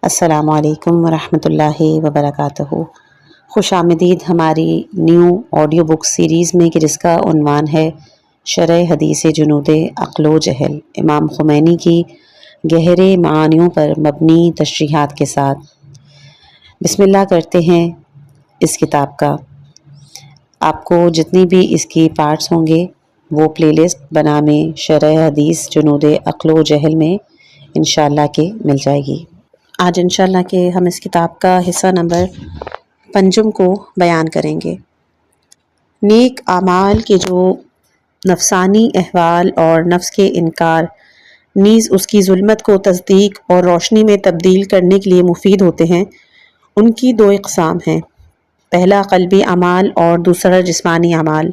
السلام علیکم ورحمۃ اللہ وبرکاتہ۔ خوش آمدید ہماری نیو آڈیو بک سیریز میں کہ جس کا عنوان ہے شرح حدیث جنود عقل و جہل، امام خمینی کی گہرے معانیوں پر مبنی تشریحات کے ساتھ۔ بسم اللہ کرتے ہیں اس کتاب کا۔ آپ کو جتنی بھی اس کی پارٹس ہوں گے وہ پلے لسٹ بنا میں شرح حدیث جنود عقل و جہل میں انشاءاللہ کے مل جائے گی۔ آج انشاءاللہ کہ ہم اس کتاب کا حصہ نمبر 5 کو بیان کریں گے۔ نیک اعمال کے جو نفسانی احوال اور نفس کے انکار نیز اس کی ظلمت کو تصدیق اور روشنی میں تبدیل کرنے کے لیے مفید ہوتے ہیں، ان کی 2 اقسام ہیں۔ پہلا قلبی اعمال اور دوسرا جسمانی اعمال۔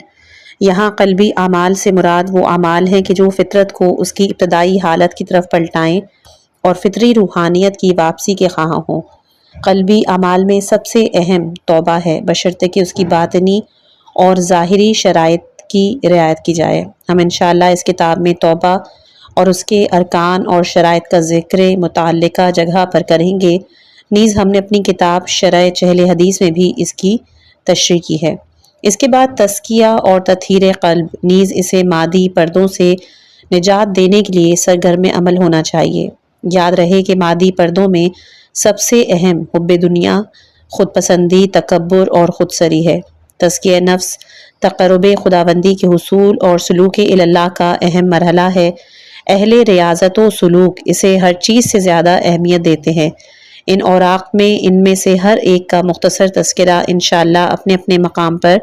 یہاں قلبی اعمال سے مراد وہ اعمال ہیں کہ جو فطرت کو اس کی ابتدائی حالت کی طرف پلٹائیں اور فطری روحانیت کی واپسی کے خواہاں ہوں۔ قلبی اعمال میں سب سے اہم توبہ ہے، بشرطے کہ اس کی باطنی اور ظاہری شرائط کی رعایت کی جائے۔ ہم انشاءاللہ اس کتاب میں توبہ اور اس کے ارکان اور شرائط کا ذکر متعلقہ جگہ پر کریں گے، نیز ہم نے اپنی کتاب شرح چہل حدیث میں بھی اس کی تشریح کی ہے۔ اس کے بعد تزکیہ اور تطہیر قلب، نیز اسے مادی پردوں سے نجات دینے کے لیے سرگرم عمل ہونا چاہیے۔ یاد رہے کہ مادی پردوں میں سب سے اہم حب دنیا، خود پسندی، تکبر اور خودسری ہے۔ تزکیہ نفس تقرب خداوندی کے حصول اور سلوک اللہ کا اہم مرحلہ ہے۔ اہل ریاضت و سلوک اسے ہر چیز سے زیادہ اہمیت دیتے ہیں۔ ان اوراق میں ان میں سے ہر ایک کا مختصر تذکرہ انشاءاللہ اپنے اپنے مقام پر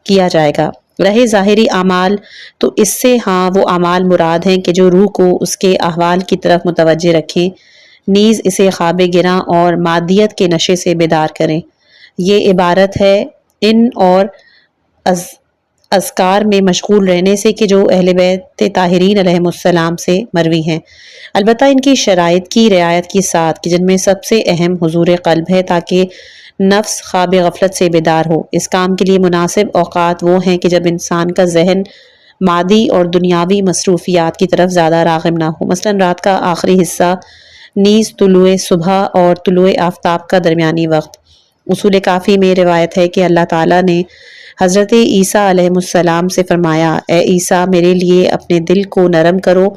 کیا جائے گا۔ رہے ظاہری اعمال تو اس سے وہ اعمال مراد ہیں کہ جو روح کو اس کے احوال کی طرف متوجہ رکھیں، نیز اسے خواب گراں اور مادیت کے نشے سے بیدار کریں۔ یہ عبارت ہے ان اور اذکار میں مشغول رہنے سے کہ جو اہل بیت طاہرین علیہم السلام سے مروی ہیں، البتہ ان کی شرائط کی رعایت کے ساتھ کہ جن میں سب سے اہم حضور قلب ہے، تاکہ نفس خواب غفلت سے بیدار ہو۔ اس کام کے لیے مناسب اوقات وہ ہیں کہ جب انسان کا ذہن مادی اور دنیاوی مصروفیات کی طرف زیادہ راغب نہ ہو، مثلا رات کا آخری حصہ، نیز طلوع صبح اور طلوع آفتاب کا درمیانی وقت۔ اصول کافی میں روایت ہے کہ اللہ تعالیٰ نے حضرت عیسیٰ علیہ السلام سے فرمایا، اے عیسیٰ، میرے لیے اپنے دل کو نرم کرو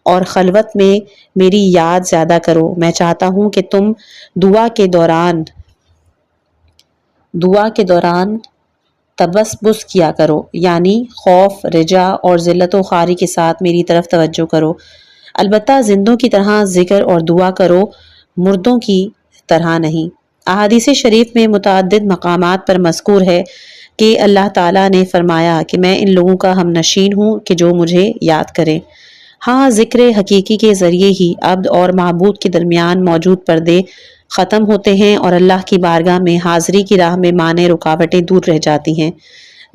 اور خلوت میں میری یاد زیادہ کرو۔ میں چاہتا ہوں کہ تم دعا کے دوران تبسبس کیا کرو، یعنی خوف، رجا اور ذلت و خواری کے ساتھ میری طرف توجہ کرو۔ البتہ زندوں کی طرح ذکر اور دعا کرو، مردوں کی طرح نہیں۔ احادیث شریف میں متعدد مقامات پر مذکور ہے کہ اللہ تعالیٰ نے فرمایا کہ میں ان لوگوں کا ہم نشین ہوں کہ جو مجھے یاد کریں۔ ہاں، ذکر حقیقی کے ذریعے ہی عبد اور معبود کے درمیان موجود پردے ختم ہوتے ہیں اور اللہ کی بارگاہ میں حاضری کی راہ میں مانع رکاوٹیں دور رہ جاتی ہیں۔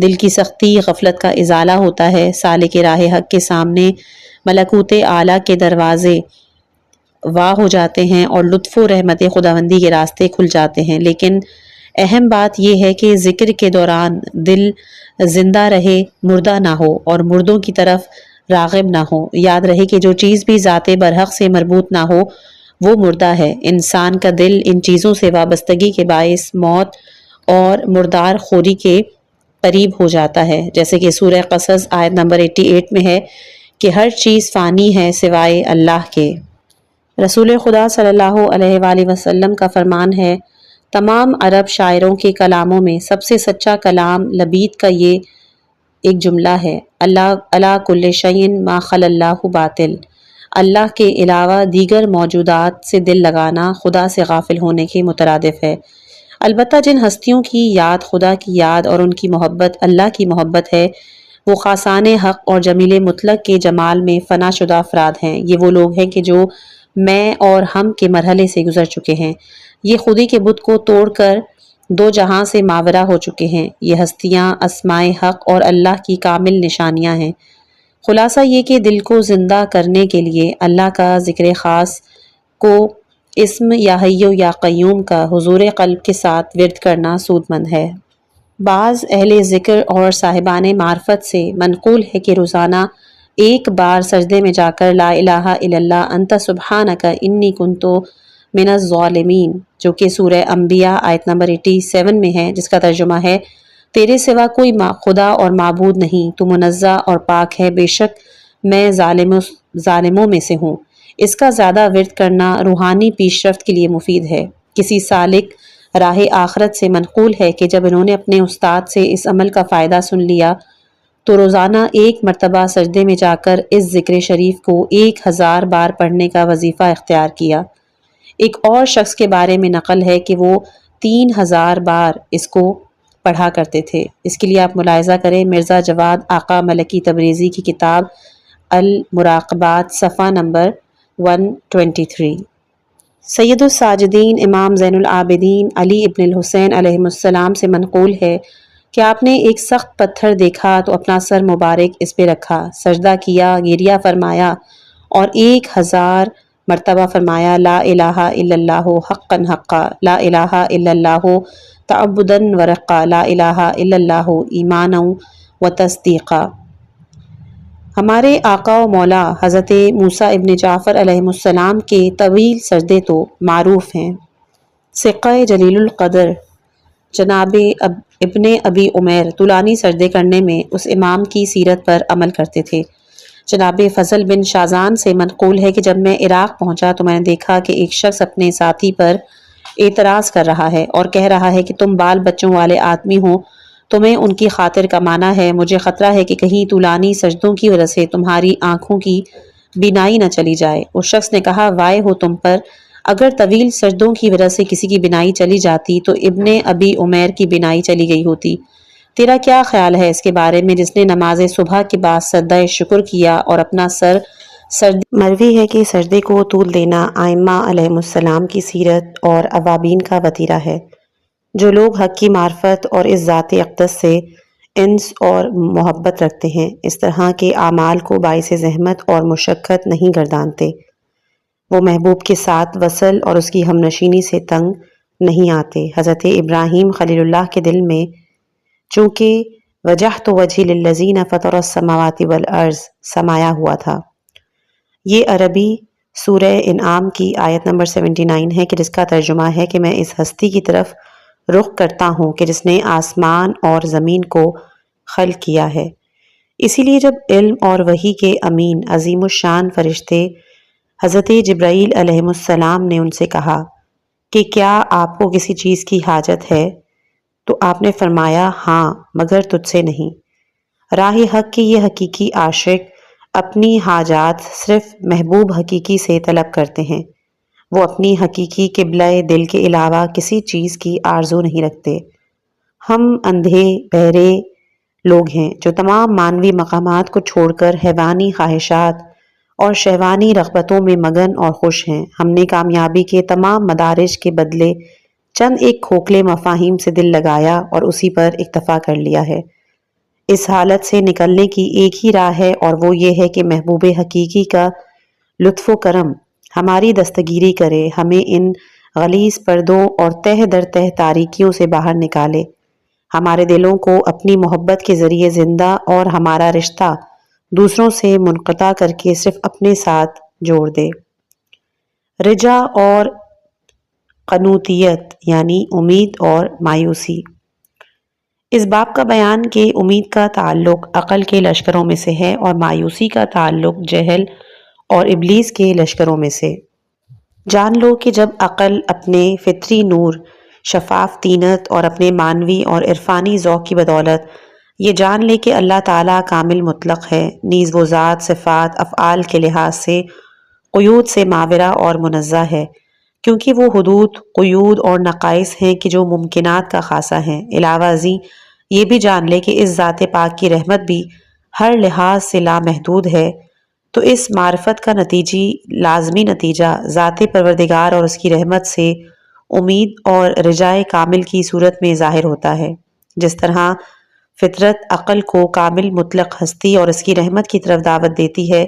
دل کی سختی، غفلت کا ازالہ ہوتا ہے، سالک راہ حق کے سامنے ملکوت اعلیٰ کے دروازے واہ ہو جاتے ہیں اور لطف و رحمت خداوندی کے راستے کھل جاتے ہیں۔ لیکن اہم بات یہ ہے کہ ذکر کے دوران دل زندہ رہے، مردہ نہ ہو اور مردوں کی طرف راغب نہ ہو۔ یاد رہے کہ جو چیز بھی ذات برحق سے مربوط نہ ہو وہ مردہ ہے۔ انسان کا دل ان چیزوں سے وابستگی کے باعث موت اور مردار خوری کے قریب ہو جاتا ہے، جیسے کہ سورہ قصص آیت نمبر 88 میں ہے کہ ہر چیز فانی ہے سوائے اللہ کے۔ رسول خدا صلی اللہ علیہ وآلہ وسلم کا فرمان ہے، تمام عرب شاعروں کے کلاموں میں سب سے سچا کلام لبید کا یہ ایک جملہ ہے، اللہ علی کل شیء ما خلی اللہ باطل۔ اللہ کے علاوہ دیگر موجودات سے دل لگانا خدا سے غافل ہونے کے مترادف ہے۔ البتہ جن ہستیوں کی یاد خدا کی یاد اور ان کی محبت اللہ کی محبت ہے، وہ خاصان حق اور جمیل مطلق کے جمال میں فنا شدہ افراد ہیں۔ یہ وہ لوگ ہیں کہ جو میں اور ہم کے مرحلے سے گزر چکے ہیں۔ یہ خودی کے بت کو توڑ کر 2 جہاں سے ماورا ہو چکے ہیں۔ یہ ہستیاں اسماء حق اور اللہ کی کامل نشانیاں ہیں۔ خلاصہ یہ کہ دل کو زندہ کرنے کے لیے اللہ کا ذکر خاص کو اسم یا حی یا قیوم کا حضور قلب کے ساتھ ورد کرنا سود مند ہے۔ بعض اہل ذکر اور صاحبان معرفت سے منقول ہے کہ روزانہ 1 بار سجدے میں جا کر لا الہ الا اللہ انت سبحانک انی کنت من الظالمین، جو کہ سورہ انبیاء آیت نمبر 87 میں ہے، جس کا ترجمہ ہے تیرے سوا کوئی خدا اور معبود نہیں، تو منزہ اور پاک ہے، بے شک میں ظالموں میں سے ہوں۔ اس کا زیادہ ورد کرنا روحانی پیش رفت کے لیے مفید ہے۔ کسی سالک راہ آخرت سے منقول ہے کہ جب انہوں نے اپنے استاد سے اس عمل کا فائدہ سن لیا تو روزانہ 1 مرتبہ سجدے میں جا کر اس ذکر شریف کو 1000 بار پڑھنے کا وظیفہ اختیار کیا۔ ایک اور شخص کے بارے میں نقل ہے کہ وہ 3000 بار اس کو پڑھا کرتے تھے۔ اس کے لیے آپ ملاحظہ کریں مرزا جواد آقا ملکی تبریزی کی کتاب المراقبات صفحہ نمبر 123۔ سید الساجدین امام زین العابدین علی ابن الحسین علیہ السلام سے منقول ہے کہ آپ نے ایک سخت پتھر دیکھا تو اپنا سر مبارک اس پہ رکھا، سجدہ کیا، گریہ فرمایا اور 1000 مرتبہ فرمایا لا الہ الا اللہ حقا حقا، لا الہ الا اللہ تعبدا ورقا، لا الہ الا اللہ ایمانا و تصدیقا۔ ہمارے آقا و مولا حضرت موسیٰ ابن جعفر علیہ السلام کے طویل سجدے تو معروف ہیں۔ ثقہ جلیل القدر جناب ابن ابی عمیر طولانی سجدے کرنے میں اس امام کی سیرت پر عمل کرتے تھے۔ جناب فضل بن شازان سے منقول ہے کہ جب میں عراق پہنچا تو میں نے دیکھا کہ ایک شخص اپنے ساتھی پر اعتراض کر رہا ہے اور کہہ رہا ہے کہ تم بال بچوں والے آدمی ہو، تمہیں ان کی خاطر کمانا ہے، مجھے خطرہ ہے کہ کہیں طولانی سجدوں کی وجہ سے تمہاری آنکھوں کی بینائی نہ چلی جائے۔ اس شخص نے کہا وائے ہو تم پر، اگر طویل سجدوں کی وجہ سے کسی کی بینائی چلی جاتی تو ابن ابی عمیر کی بینائی چلی گئی ہوتی۔ تیرا کیا خیال ہے اس کے بارے میں جس نے نماز صبح کے بعد سجدہ شکر کیا اور اپنا سر مروی ہے کہ سجدے کو طول دینا ائمہ علیہ السلام کی سیرت اور اوابین کا وتیرہ ہے۔ جو لوگ حق کی معرفت اور اس ذات اقدس سے انس اور محبت رکھتے ہیں اس طرح کے اعمال کو باعث زحمت اور مشقت نہیں گردانتے، وہ محبوب کے ساتھ وصل اور اس کی ہمنشینی سے تنگ نہیں آتے۔ حضرت ابراہیم خلیل اللہ کے دل میں چونکہ وجہت وجہی للذین فطر السماوات والارض سمایا ہوا تھا۔ یہ عربی سورہ انعام کی آیت نمبر 79 ہے کہ جس کا ترجمہ ہے کہ میں اس ہستی کی طرف رخ کرتا ہوں کہ جس نے آسمان اور زمین کو خلق کیا ہے۔ اسی لیے جب علم اور وحی کے امین عظیم الشان فرشتے حضرت جبرائیل علیہ السلام نے ان سے کہا کہ کیا آپ کو کسی چیز کی حاجت ہے تو آپ نے فرمایا ہاں مگر تجھ سے نہیں۔ راہ حق کے یہ حقیقی عاشق اپنی حاجات صرف محبوب حقیقی سے طلب کرتے ہیں، وہ اپنی حقیقی قبلہ دل کے علاوہ کسی چیز کی آرزو نہیں رکھتے۔ ہم اندھے بہرے لوگ ہیں جو تمام مانوی مقامات کو چھوڑ کر حیوانی خواہشات اور شہوانی رغبتوں میں مگن اور خوش ہیں۔ ہم نے کامیابی کے تمام مدارج کے بدلے چند ایک کھوکھلے مفاہیم سے دل لگایا اور اسی پر اکتفا کر لیا ہے۔ اس حالت سے نکلنے کی ایک ہی راہ ہے اور وہ یہ ہے کہ محبوب حقیقی کا لطف و کرم ہماری دستگیری کرے، ہمیں ان غلیظ پردوں اور تہ در تہ تاریکیوں سے باہر نکالے، ہمارے دلوں کو اپنی محبت کے ذریعے زندہ اور ہمارا رشتہ دوسروں سے منقطع کر کے صرف اپنے ساتھ جوڑ دے۔ رجا اور قنوطیت یعنی امید اور مایوسی۔ اس باب کا بیان کہ امید کا تعلق عقل کے لشکروں میں سے ہے اور مایوسی کا تعلق جہل اور ابلیس کے لشکروں میں سے۔ جان لو کہ جب عقل اپنے فطری نور، شفاف طینت اور اپنے معنوی اور عرفانی ذوق کی بدولت یہ جان لے کہ اللہ تعالیٰ کامل مطلق ہے، نیز وہ ذات، صفات، افعال کے لحاظ سے قیود سے ماورا اور منزہ ہے، کیونکہ وہ حدود، قیود اور نقائص ہیں کہ جو ممکنات کا خاصہ ہیں۔ علاوہ ازیں یہ بھی جان لے کہ اس ذات پاک کی رحمت بھی ہر لحاظ سے لامحدود ہے، تو اس معرفت کا نتیجی لازمی نتیجہ ذات پروردگار اور اس کی رحمت سے امید اور رجائے کامل کی صورت میں ظاہر ہوتا ہے۔ جس طرح فطرت عقل کو کامل مطلق ہستی اور اس کی رحمت کی طرف دعوت دیتی ہے،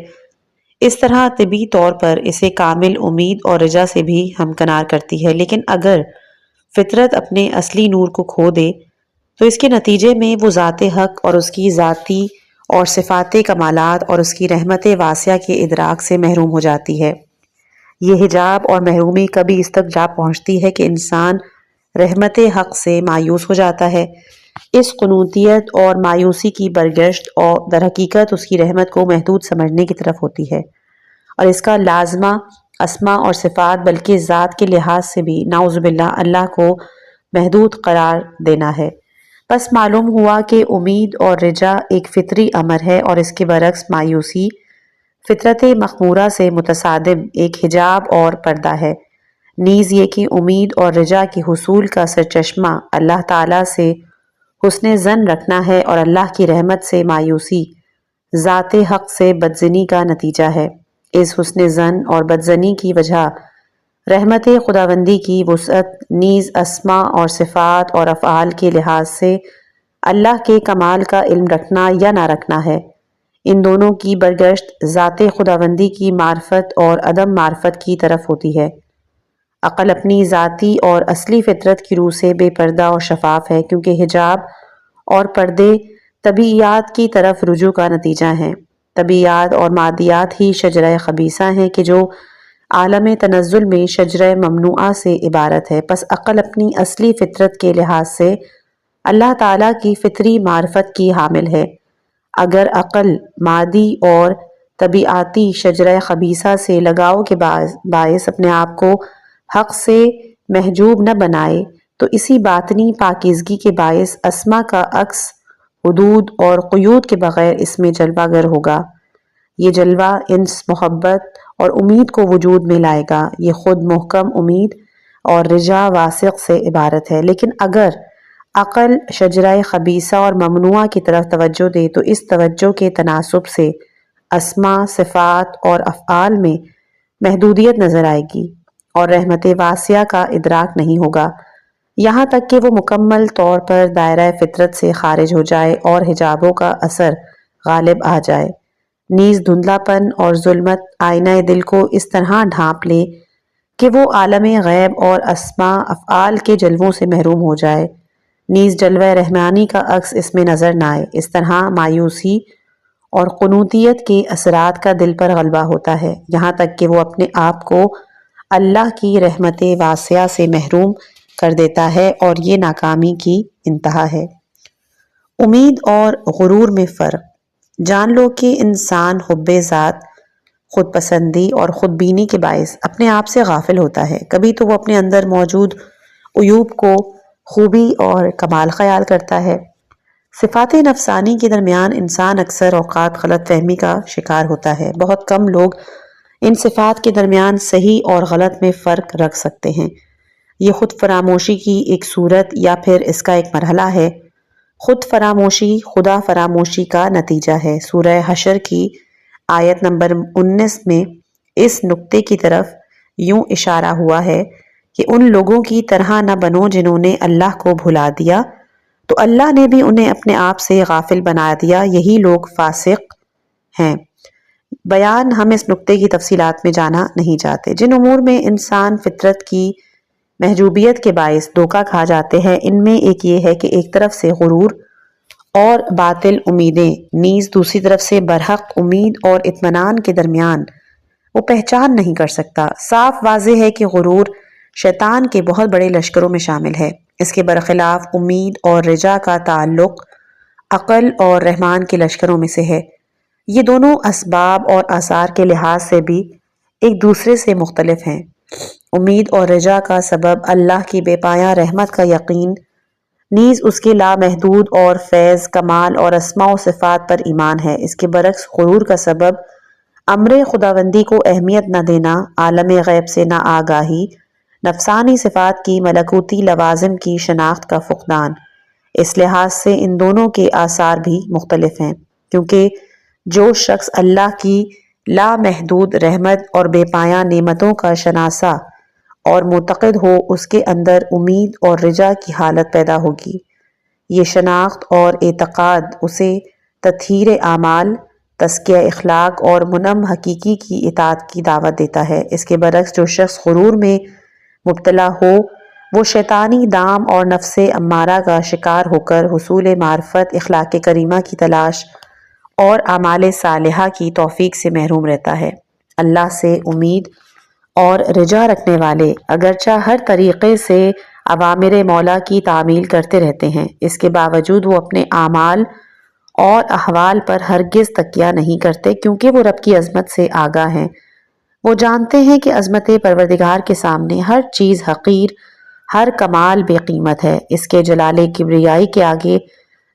اس طرح طبی طور پر اسے کامل امید اور رجا سے بھی ہمکنار کرتی ہے۔ لیکن اگر فطرت اپنے اصلی نور کو کھو دے تو اس کے نتیجے میں وہ ذات حق اور اس کی ذاتی اور صفات کمالات اور اس کی رحمت واسعہ کے ادراک سے محروم ہو جاتی ہے۔ یہ حجاب اور محرومی کبھی اس تک جا پہنچتی ہے کہ انسان رحمت حق سے مایوس ہو جاتا ہے۔ اس قنوطیت اور مایوسی کی برگشت اور در حقیقت اس کی رحمت کو محدود سمجھنے کی طرف ہوتی ہے، اور اس کا لازمہ اسماء اور صفات بلکہ ذات کے لحاظ سے بھی نعوذ باللہ اللہ کو محدود قرار دینا ہے۔ بس معلوم ہوا کہ امید اور رجا ایک فطری امر ہے، اور اس کے برعکس مایوسی فطرت مخمورہ سے متصادم ایک حجاب اور پردہ ہے۔ نیز یہ کہ امید اور رجا کے حصول کا سرچشمہ اللہ تعالیٰ سے حسن ظن رکھنا ہے، اور اللہ کی رحمت سے مایوسی ذات حق سے بدظنی کا نتیجہ ہے۔ اس حسن ظن اور بدظنی کی وجہ رحمت خداوندی کی وسعت نیز اسماء اور صفات اور افعال کے لحاظ سے اللہ کے کمال کا علم رکھنا یا نہ رکھنا ہے۔ ان دونوں کی برگشت ذات خداوندی کی معرفت اور عدم معرفت کی طرف ہوتی ہے۔ عقل اپنی ذاتی اور اصلی فطرت کی روح سے بے پردہ اور شفاف ہے، کیونکہ حجاب اور پردے طبیعیات کی طرف رجوع کا نتیجہ ہیں۔ طبیعیات اور مادیات ہی شجرہ خبیثہ ہیں کہ جو عالم تنزل میں شجرہ ممنوعہ سے عبارت ہے۔ پس عقل اپنی اصلی فطرت کے لحاظ سے اللہ تعالیٰ کی فطری معرفت کی حامل ہے۔ اگر عقل مادی اور طبیعاتی شجرہ خبیثہ سے لگاؤ کے باعث اپنے آپ کو حق سے محجوب نہ بنائے تو اسی باطنی پاکیزگی کے باعث اسما کا عکس حدود اور قیود کے بغیر اس میں جلوہ گر ہوگا۔ یہ جلوہ انس محبت اور امید کو وجود میں لائے گا۔ یہ خود محکم امید اور رجا واثق سے عبارت ہے۔ لیکن اگر عقل شجرہ خبیثہ اور ممنوعہ کی طرف توجہ دے تو اس توجہ کے تناسب سے اسماء، صفات اور افعال میں محدودیت نظر آئے گی اور رحمت واسعہ کا ادراک نہیں ہوگا، یہاں تک کہ وہ مکمل طور پر دائرہ فطرت سے خارج ہو جائے اور حجابوں کا اثر غالب آ جائے۔ نیز دھندلا پن اور ظلمت آئینہ دل کو اس طرح ڈھانپ لے کہ وہ عالم غیب اور اسماء افعال کے جلووں سے محروم ہو جائے۔ نیز جلوہ رحمانی کا عکس اس میں نظر نہ آئے۔ اس طرح مایوسی اور قنوطیت کے اثرات کا دل پر غلبہ ہوتا ہے، یہاں تک کہ وہ اپنے آپ کو اللہ کی رحمت واسعہ سے محروم کر دیتا ہے، اور یہ ناکامی کی انتہا ہے۔ امید اور غرور میں فرق۔ جان لو کہ انسان حب ذات، خود پسندی اور خود بینی کے باعث اپنے آپ سے غافل ہوتا ہے۔ کبھی تو وہ اپنے اندر موجود عیوب کو خوبی اور کمال خیال کرتا ہے۔ صفات نفسانی کے درمیان انسان اکثر اوقات غلط فہمی کا شکار ہوتا ہے۔ بہت کم لوگ ان صفات کے درمیان صحیح اور غلط میں فرق رکھ سکتے ہیں۔ یہ خود فراموشی کی ایک صورت یا پھر اس کا ایک مرحلہ ہے۔ خود فراموشی خدا فراموشی کا نتیجہ ہے۔ سورہ حشر کی آیت نمبر 19 میں اس نقطے کی طرف یوں اشارہ ہوا ہے کہ ان لوگوں کی طرح نہ بنو جنہوں نے اللہ کو بھلا دیا تو اللہ نے بھی انہیں اپنے آپ سے غافل بنا دیا، یہی لوگ فاسق ہیں۔ بیان ہم اس نقطے کی تفصیلات میں جانا نہیں چاہتے۔ جن امور میں انسان فطرت کی محجوبیت کے باعث دھوکہ کھا جاتے ہیں، ان میں ایک یہ ہے کہ ایک طرف سے غرور اور باطل امیدیں، نیز دوسری طرف سے برحق امید اور اطمینان کے درمیان وہ پہچان نہیں کر سکتا۔ صاف واضح ہے کہ غرور شیطان کے بہت بڑے لشکروں میں شامل ہے۔ اس کے برخلاف امید اور رجا کا تعلق عقل اور رحمان کے لشکروں میں سے ہے۔ یہ دونوں اسباب اور آثار کے لحاظ سے بھی ایک دوسرے سے مختلف ہیں۔ امید اور رجا کا سبب اللہ کی بے پایہ رحمت کا یقین، نیز اس کے لامحدود اور فیض، کمال اور اسماء و صفات پر ایمان ہے۔ اس کے برعکس غرور کا سبب امر خداوندی کو اہمیت نہ دینا، عالم غیب سے نا آگاہی، نفسانی صفات کی ملکوتی لوازم کی شناخت کا فقدان۔ اس لحاظ سے ان دونوں کے آثار بھی مختلف ہیں، کیونکہ جو شخص اللہ کی لامحدود رحمت اور بے پایہ نعمتوں کا شناسہ اور معتقد ہو، اس کے اندر امید اور رجا کی حالت پیدا ہوگی۔ یہ شناخت اور اعتقاد اسے تطہیر اعمال، تزکیہ اخلاق اور منم حقیقی کی اطاعت کی دعوت دیتا ہے۔ اس کے برعکس جو شخص غرور میں مبتلا ہو، وہ شیطانی دام اور نفس امارہ کا شکار ہو کر حصول معرفت، اخلاق کریمہ کی تلاش اور اعمال صالحہ کی توفیق سے محروم رہتا ہے۔ اللہ سے امید اور رجا رکھنے والے اگرچہ ہر طریقے سے اوامر مولا کی تعمیل کرتے رہتے ہیں، اس کے باوجود وہ اپنے اعمال اور احوال پر ہرگز تکیہ نہیں کرتے، کیونکہ وہ رب کی عظمت سے آگاہ ہیں۔ وہ جانتے ہیں کہ عظمت پروردگار کے سامنے ہر چیز حقیر، ہر کمال بے قیمت ہے۔ اس کے جلال کبریائی کے آگے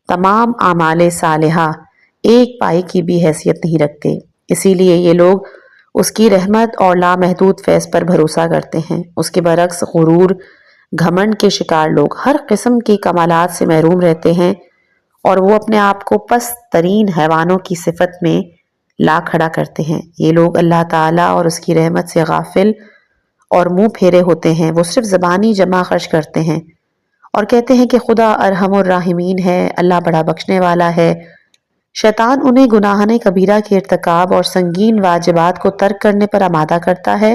تمام اعمال صالحہ ایک پائی کی بھی حیثیت نہیں رکھتے۔ اسی لیے یہ لوگ اس کی رحمت اور لامحدود فیض پر بھروسہ کرتے ہیں۔ اس کے برعکس غرور، گھمنڈ کے شکار لوگ ہر قسم کے کمالات سے محروم رہتے ہیں اور وہ اپنے آپ کو پست ترین حیوانوں کی صفت میں لا کھڑا کرتے ہیں۔ یہ لوگ اللہ تعالیٰ اور اس کی رحمت سے غافل اور منہ پھیرے ہوتے ہیں۔ وہ صرف زبانی جمع خرچ کرتے ہیں اور کہتے ہیں کہ خدا ارحم الراحمین ہے، اللہ بڑا بخشنے والا ہے۔ شیطان انہیں گناہان کبیرہ کے ارتکاب اور سنگین واجبات کو ترک کرنے پر آمادہ کرتا ہے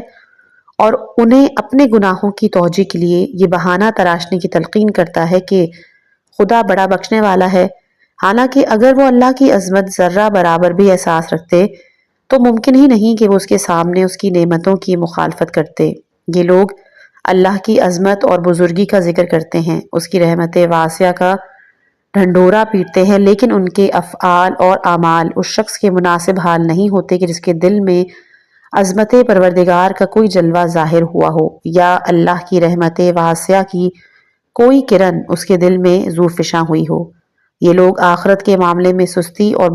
اور انہیں اپنے گناہوں کی توجہ کے لیے یہ بہانہ تراشنے کی تلقین کرتا ہے کہ خدا بڑا بخشنے والا ہے، حالانکہ اگر وہ اللہ کی عظمت ذرہ برابر بھی احساس رکھتے تو ممکن ہی نہیں کہ وہ اس کے سامنے اس کی نعمتوں کی مخالفت کرتے۔ یہ لوگ اللہ کی عظمت اور بزرگی کا ذکر کرتے ہیں، اس کی رحمت واسعہ کا ڈھنڈورا پیٹتے ہیں، لیکن ان کے افعال اور اعمال اس شخص کے مناسب حال نہیں ہوتے کہ جس کے دل میں عظمت پروردگار کا کوئی جلوہ ظاہر ہوا ہو یا اللہ کی رحمت واسعہ کی کوئی کرن اس کے دل میں زوفشاں ہوئی ہو۔ یہ لوگ آخرت کے معاملے میں سستی اور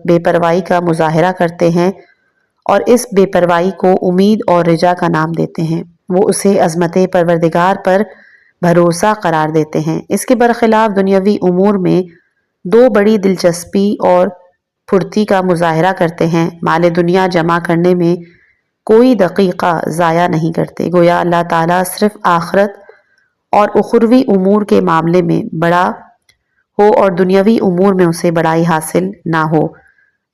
بے پرواہی کا مظاہرہ کرتے ہیں اور اس بے پرواہی کو امید اور رجا کا نام دیتے ہیں۔ وہ اسے عظمت پروردگار پر بھروسہ قرار دیتے ہیں۔ اس کے برخلاف دنیاوی امور میں دو بڑی دلچسپی اور پھرتی کا مظاہرہ کرتے ہیں۔ مال دنیا جمع کرنے میں کوئی دقیقہ ضائع نہیں کرتے، گویا اللہ تعالیٰ صرف آخرت اور اخروی امور کے معاملے میں بڑا ہو اور دنیاوی امور میں اسے بڑائی حاصل نہ ہو۔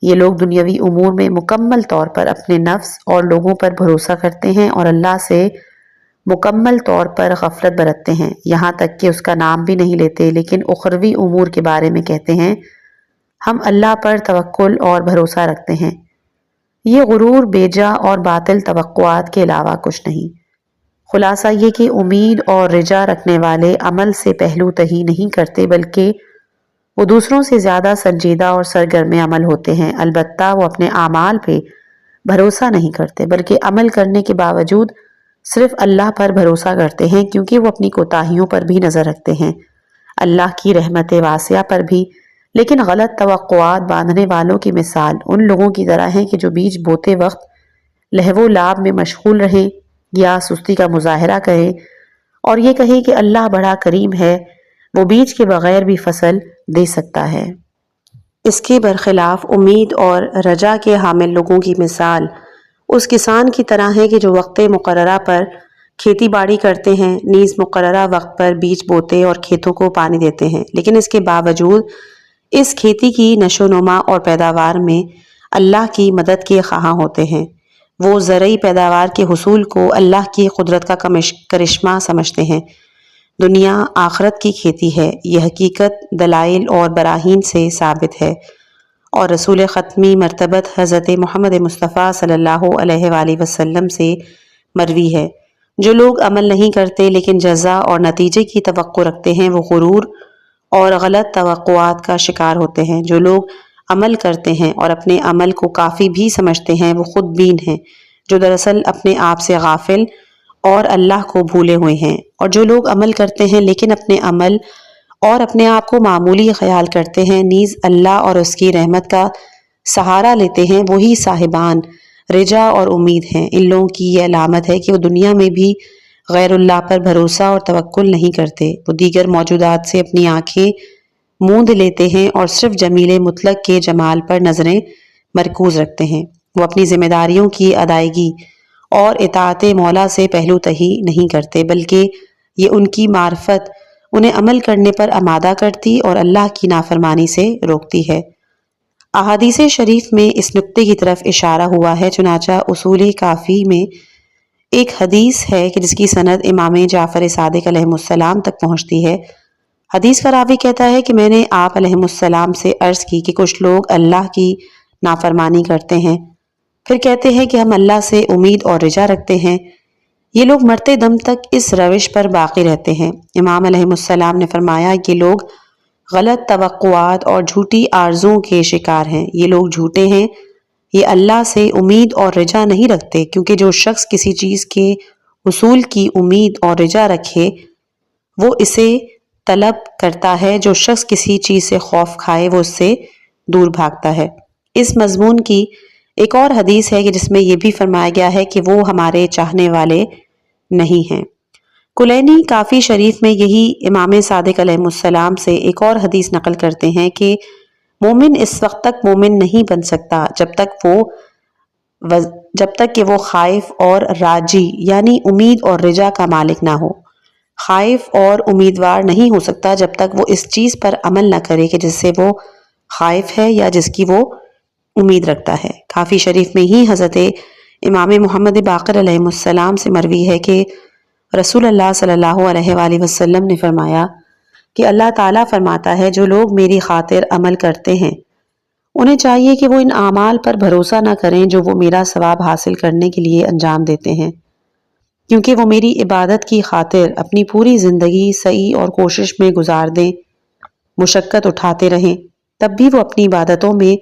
یہ لوگ دنیاوی امور میں مکمل طور پر اپنے نفس اور لوگوں پر بھروسہ کرتے ہیں اور اللہ سے مکمل طور پر غفلت برتتے ہیں، یہاں تک کہ اس کا نام بھی نہیں لیتے، لیکن اخروی امور کے بارے میں کہتے ہیں ہم اللہ پر توکل اور بھروسہ رکھتے ہیں۔ یہ غرور، بیجا اور باطل توقعات کے علاوہ کچھ نہیں۔ خلاصہ یہ کہ امید اور رجا رکھنے والے عمل سے پہلو تہی نہیں کرتے، بلکہ وہ دوسروں سے زیادہ سنجیدہ اور سرگرم عمل ہوتے ہیں۔ البتہ وہ اپنے اعمال پہ بھروسہ نہیں کرتے، بلکہ عمل کرنے کے باوجود صرف اللہ پر بھروسہ کرتے ہیں، کیونکہ وہ اپنی کوتاہیوں پر بھی نظر رکھتے ہیں، اللہ کی رحمت واسعہ پر بھی۔ لیکن غلط توقعات باندھنے والوں کی مثال ان لوگوں کی طرح ہے کہ جو بیج بوتے وقت لہو و لعب میں مشغول رہیں یا سستی کا مظاہرہ کریں اور یہ کہیں کہ اللہ بڑا کریم ہے، وہ بیج کے بغیر بھی فصل دے سکتا ہے۔ اس کے برخلاف امید اور رجا کے حامل لوگوں کی مثال اس کسان کی طرح ہے کہ جو وقت مقررہ پر کھیتی باڑی کرتے ہیں، نیز مقررہ وقت پر بیج بوتے اور کھیتوں کو پانی دیتے ہیں، لیکن اس کے باوجود اس کھیتی کی نشو و نما اور پیداوار میں اللہ کی مدد کے خواہاں ہوتے ہیں۔ وہ زرعی پیداوار کے حصول کو اللہ کی قدرت کا کرشمہ سمجھتے ہیں۔ دنیا آخرت کی کھیتی ہے، یہ حقیقت دلائل اور براہین سے ثابت ہے اور رسول ختمی مرتبت حضرت محمد مصطفیٰ صلی اللہ علیہ وآلہ وسلم سے مروی ہے۔ جو لوگ عمل نہیں کرتے لیکن جزا اور نتیجے کی توقع رکھتے ہیں، وہ غرور اور غلط توقعات کا شکار ہوتے ہیں۔ جو لوگ عمل کرتے ہیں اور اپنے عمل کو کافی بھی سمجھتے ہیں، وہ خود بین ہیں، جو دراصل اپنے آپ سے غافل اور اللہ کو بھولے ہوئے ہیں۔ اور جو لوگ عمل کرتے ہیں لیکن اپنے عمل اور اپنے آپ کو معمولی خیال کرتے ہیں، نیز اللہ اور اس کی رحمت کا سہارا لیتے ہیں، وہی صاحبان رجا اور امید ہیں۔ ان لوگوں کی یہ علامت ہے کہ وہ دنیا میں بھی غیر اللہ پر بھروسہ اور توکل نہیں کرتے، وہ دیگر موجودات سے اپنی آنکھیں موند لیتے ہیں اور صرف جمیل مطلق کے جمال پر نظریں مرکوز رکھتے ہیں۔ وہ اپنی ذمہ داریوں کی ادائیگی اور اطاعت مولا سے پہلو تہی نہیں کرتے، بلکہ یہ ان کی معرفت انہیں عمل کرنے پر آمادہ کرتی اور اللہ کی نافرمانی سے روکتی ہے۔ احادیث شریف میں اس نقطے کی طرف اشارہ ہوا ہے، چنانچہ اصول کافی میں ایک حدیث ہے کہ جس کی سند امام جعفر صادق علیہ السلام تک پہنچتی ہے۔ حدیث کا راوی کہتا ہے کہ میں نے آپ علیہ السلام سے عرض کی کہ کچھ لوگ اللہ کی نافرمانی کرتے ہیں، پھر کہتے ہیں کہ ہم اللہ سے امید اور رجا رکھتے ہیں، یہ لوگ مرتے دم تک اس روش پر باقی رہتے ہیں۔ امام علیہ السلام نے فرمایا یہ لوگ غلط توقعات اور جھوٹی آرزوؤں کے شکار ہیں، یہ لوگ جھوٹے ہیں، یہ اللہ سے امید اور رجا نہیں رکھتے، کیونکہ جو شخص کسی چیز کے حصول کی امید اور رجا رکھے وہ اسے طلب کرتا ہے، جو شخص کسی چیز سے خوف کھائے وہ اس سے دور بھاگتا ہے۔ اس مضمون کی ایک اور حدیث ہے کہ جس میں یہ بھی فرمایا گیا ہے کہ وہ ہمارے چاہنے والے نہیں ہیں۔ کلینی کافی شریف میں یہی امام صادق علیہ السلام سے ایک اور حدیث نقل کرتے ہیں کہ مومن اس وقت تک مومن نہیں بن سکتا جب تک کہ وہ خائف اور راجی یعنی امید اور رجا کا مالک نہ ہو۔ خائف اور امیدوار نہیں ہو سکتا جب تک وہ اس چیز پر عمل نہ کرے کہ جس سے وہ خائف ہے یا جس کی وہ امید رکھتا ہے۔ کافی شریف میں ہی حضرت امام محمد باقر علیہ السلام سے مروی ہے کہ رسول اللہ صلی اللہ علیہ وآلہ وسلم نے فرمایا کہ اللہ تعالیٰ فرماتا ہے جو لوگ میری خاطر عمل کرتے ہیں انہیں چاہیے کہ وہ ان اعمال پر بھروسہ نہ کریں جو وہ میرا ثواب حاصل کرنے کے لیے انجام دیتے ہیں، کیونکہ وہ میری عبادت کی خاطر اپنی پوری زندگی سعی اور کوشش میں گزار دیں، مشقت اٹھاتے رہیں، تب بھی وہ اپنی عبادتوں میں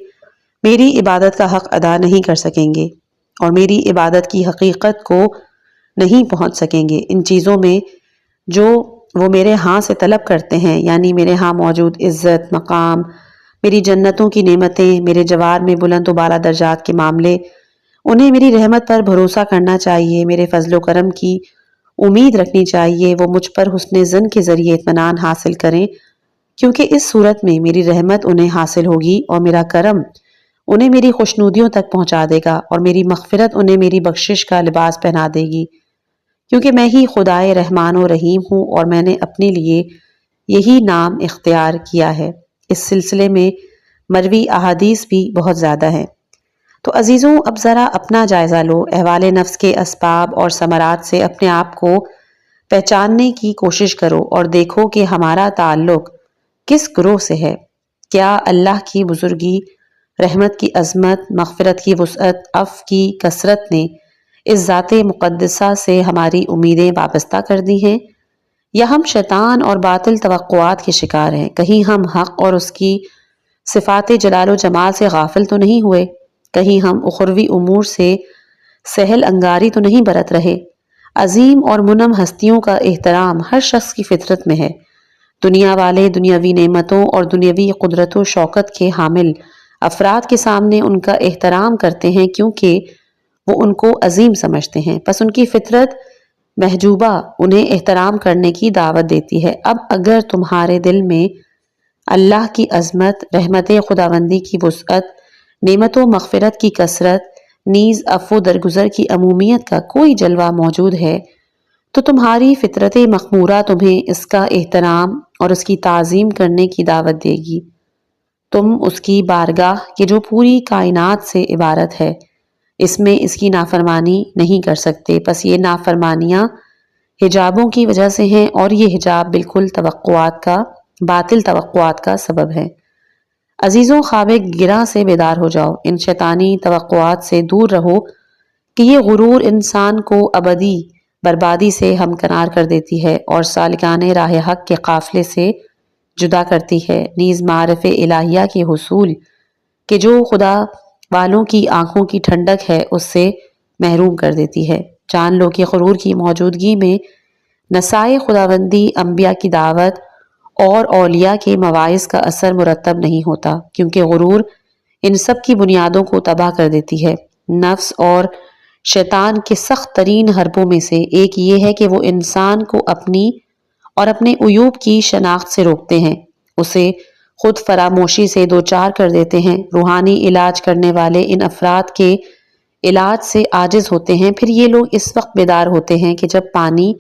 میری عبادت کا حق ادا نہیں کر سکیں گے اور میری عبادت کی حقیقت کو نہیں پہنچ سکیں گے۔ ان چیزوں میں جو وہ میرے ہاں سے طلب کرتے ہیں یعنی میرے ہاں موجود عزت، مقام، میری جنتوں کی نعمتیں، میرے جوار میں بلند و بالا درجات کے معاملے، انہیں میری رحمت پر بھروسہ کرنا چاہیے، میرے فضل و کرم کی امید رکھنی چاہیے، وہ مجھ پر حسن ظن کے ذریعے اطمینان حاصل کریں، کیونکہ اس صورت میں میری رحمت انہیں حاصل ہوگی اور میرا کرم انہیں میری خوشنودیوں تک پہنچا دے گا اور میری مغفرت انہیں میری بخشش کا لباس پہنا دے گی، کیونکہ میں ہی خدائے رحمان و رحیم ہوں اور میں نے اپنے لیے یہی نام اختیار کیا ہے۔ اس سلسلے میں مروی احادیث بھی بہت زیادہ ہیں۔ تو عزیزوں، اب ذرا اپنا جائزہ لو، احوال نفس کے اسباب اور ثمرات سے اپنے آپ کو پہچاننے کی کوشش کرو اور دیکھو کہ ہمارا تعلق کس گروہ سے ہے۔ کیا اللہ کی بزرگی، رحمت کی عظمت، مغفرت کی وسعت، عفو کی کثرت نے اس ذات مقدسہ سے ہماری امیدیں وابستہ کر دی ہیں، یا ہم شیطان اور باطل توقعات کے شکار ہیں؟ کہیں ہم حق اور اس کی صفات جلال و جمال سے غافل تو نہیں ہوئے؟ کہیں ہم اخروی امور سے سہل انگاری تو نہیں برت رہے؟ عظیم اور منعم ہستیوں کا احترام ہر شخص کی فطرت میں ہے۔ دنیا والے دنیاوی نعمتوں اور دنیاوی قدرت و شوکت کے حامل افراد کے سامنے ان کا احترام کرتے ہیں کیونکہ وہ ان کو عظیم سمجھتے ہیں، پس ان کی فطرت محجوبہ انہیں احترام کرنے کی دعوت دیتی ہے۔ اب اگر تمہارے دل میں اللہ کی عظمت، رحمت خداوندی کی وسعت، نعمت و مغفرت کی کثرت، نیز عفو درگزر کی عمومیت کا کوئی جلوہ موجود ہے تو تمہاری فطرت مخمورہ تمہیں اس کا احترام اور اس کی تعظیم کرنے کی دعوت دے گی۔ تم اس کی بارگاہ کہ جو پوری کائنات سے عبارت ہے، اس میں اس کی نافرمانی نہیں کر سکتے، پس یہ نافرمانیاں حجابوں کی وجہ سے ہیں اور یہ حجاب بالکل باطل توقعات کا سبب ہے۔ عزیزوں، خواب گراں سے بیدار ہو جاؤ، ان شیطانی توقعات سے دور رہو کہ یہ غرور انسان کو ابدی بربادی سے ہمکنار کر دیتی ہے اور سالکان راہ حق کے قافلے سے جدا کرتی ہے، نیز معارف الہیہ کے حصول کہ جو خدا والوں کی آنکھوں کی ٹھنڈک ہے اس سے محروم کر دیتی ہے۔ جان لو کہ غرور کی موجودگی میں نسائے خداوندی، انبیاء کی دعوت اور اولیاء کے مواعظ کا اثر مرتب نہیں ہوتا، کیونکہ غرور ان سب کی بنیادوں کو تباہ کر دیتی ہے۔ نفس اور شیطان کے سخت ترین حربوں میں سے ایک یہ ہے کہ وہ انسان کو اپنی اور اپنے عیوب کی شناخت سے روکتے ہیں، اسے خود فراموشی سے دوچار کر دیتے ہیں۔ روحانی علاج کرنے والے ان افراد کے علاج سے عاجز ہوتے ہیں، پھر یہ لوگ اس وقت بیدار ہوتے ہیں کہ جب پانی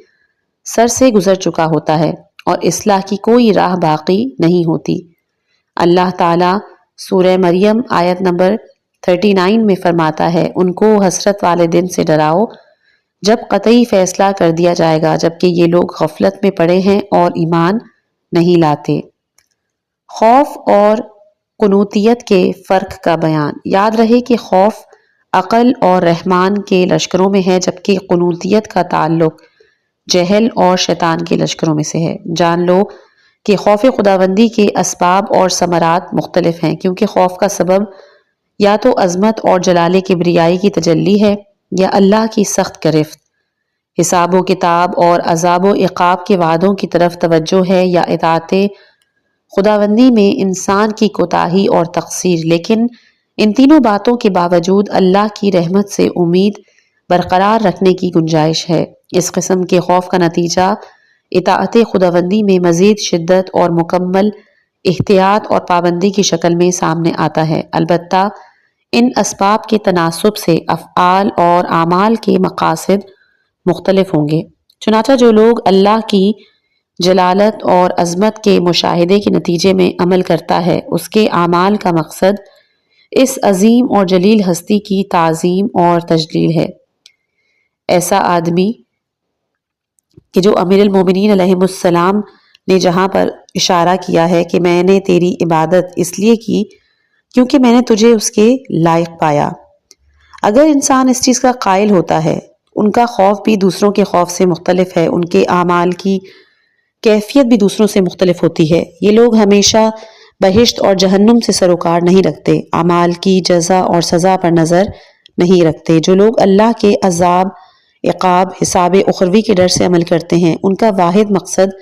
سر سے گزر چکا ہوتا ہے اور اصلاح کی کوئی راہ باقی نہیں ہوتی۔ اللہ تعالیٰ سورہ مریم آیت نمبر 39 میں فرماتا ہے، ان کو حسرت والے دن سے ڈراؤ جب قطعی فیصلہ کر دیا جائے گا، جبکہ یہ لوگ غفلت میں پڑے ہیں اور ایمان نہیں لاتے۔ خوف اور قنوطیت کے فرق کا بیان۔ یاد رہے کہ خوف عقل اور رحمان کے لشکروں میں ہے، جبکہ قنوتیت کا تعلق جہل اور شیطان کے لشکروں میں سے ہے۔ جان لو کہ خوف خداوندی کے اسباب اور ثمرات مختلف ہیں، کیونکہ خوف کا سبب یا تو عظمت اور جلال کبریائی کی تجلی ہے یا اللہ کی سخت گرفت، حساب و کتاب اور عذاب و عقاب کے وعدوں کی طرف توجہ ہے، یا اطاعت خداوندی میں انسان کی کوتاہی اور تقصیر۔ لیکن ان تینوں باتوں کے باوجود اللہ کی رحمت سے امید برقرار رکھنے کی گنجائش ہے۔ اس قسم کے خوف کا نتیجہ اطاعت خداوندی میں مزید شدت اور مکمل احتیاط اور پابندی کی شکل میں سامنے آتا ہے۔ البتہ ان اسباب کے تناسب سے افعال اور اعمال کے مقاصد مختلف ہوں گے۔ چنانچہ جو لوگ اللہ کی جلالت اور عظمت کے مشاہدے کے نتیجے میں عمل کرتا ہے، اس کے اعمال کا مقصد اس عظیم اور جلیل ہستی کی تعظیم اور تجلیل ہے۔ ایسا آدمی کہ جو امیر المومنین علیہ السلام نے جہاں پر اشارہ کیا ہے کہ میں نے تیری عبادت اس لیے کی کیونکہ میں نے تجھے اس کے لائق پایا، اگر انسان اس چیز کا قائل ہوتا ہے، ان کا خوف بھی دوسروں کے خوف سے مختلف ہے، ان کے اعمال کی کیفیت بھی دوسروں سے مختلف ہوتی ہے۔ یہ لوگ ہمیشہ بہشت اور جہنم سے سروکار نہیں رکھتے، اعمال کی جزا اور سزا پر نظر نہیں رکھتے۔ جو لوگ اللہ کے عذاب، عقاب، حساب اخروی کے ڈر سے عمل کرتے ہیں، ان کا واحد مقصد